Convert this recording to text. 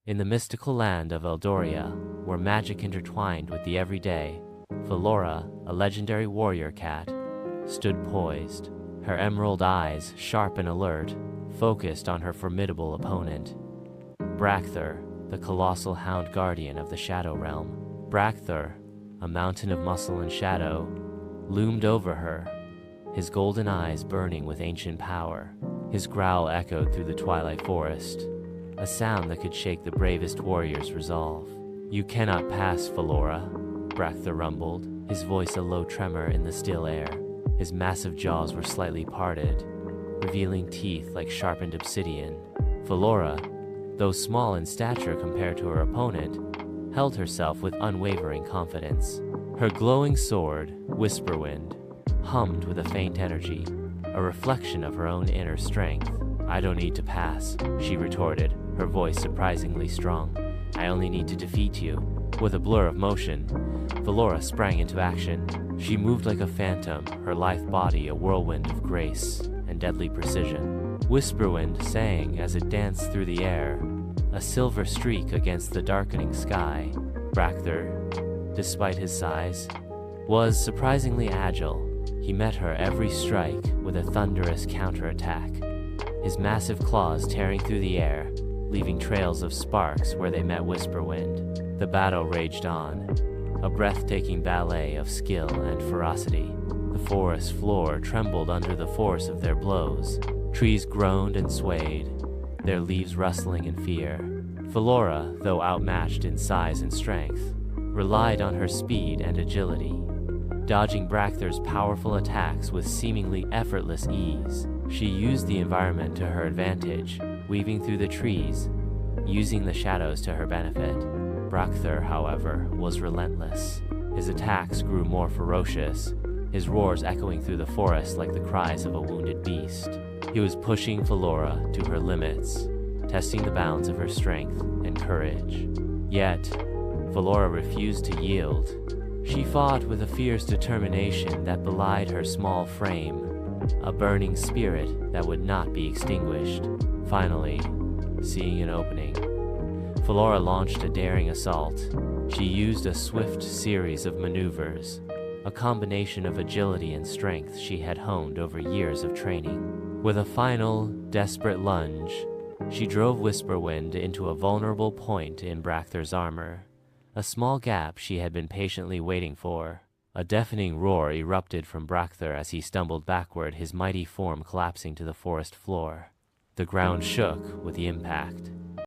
In the mystical land of Eldoria, where magic intertwined with the everyday, Philora, a legendary warrior cat, stood poised, her emerald eyes, sharp and alert, focused on her formidable opponent. Brakthur, the colossal hound guardian of the Shadow Realm. Brakthur, a mountain of muscle and shadow, loomed over her, his golden eyes burning with ancient power. His growl echoed through the twilight forest, a sound that could shake the bravest warrior's resolve. "You cannot pass, Philora," Brakthur rumbled, his voice a low tremor in the still air. His massive jaws were slightly parted, revealing teeth like sharpened obsidian. Philora, though small in stature compared to her opponent, held herself with unwavering confidence. Her glowing sword, Whisperwind, hummed with a faint energy, a reflection of her own inner strength. "I don't need to pass," she retorted, her voice surprisingly strong. "I only need to defeat you." With a blur of motion, Philora sprang into action. She moved like a phantom, her lithe body a whirlwind of grace and deadly precision. Whisperwind sang as it danced through the air, a silver streak against the darkening sky. Brakthur, despite his size, was surprisingly agile. He met her every strike with a thunderous counterattack, his massive claws tearing through the air, leaving trails of sparks where they met Whisperwind. The battle raged on, a breathtaking ballet of skill and ferocity. The forest floor trembled under the force of their blows. Trees groaned and swayed, their leaves rustling in fear. Philora, though outmatched in size and strength, relied on her speed and agility, dodging Brakthur's powerful attacks with seemingly effortless ease. She used the environment to her advantage, weaving through the trees, using the shadows to her benefit. Brakthur, however, was relentless. His attacks grew more ferocious, his roars echoing through the forest like the cries of a wounded beast. He was pushing Philora to her limits, testing the bounds of her strength and courage. Yet, Philora refused to yield. She fought with a fierce determination that belied her small frame, a burning spirit that would not be extinguished. Finally, seeing an opening, Philora launched a daring assault. She used a swift series of maneuvers, a combination of agility and strength she had honed over years of training. With a final, desperate lunge, she drove Whisperwind into a vulnerable point in Brakthur's armor, a small gap she had been patiently waiting for. A deafening roar erupted from Brakthur as he stumbled backward, his mighty form collapsing to the forest floor. The ground shook with the impact,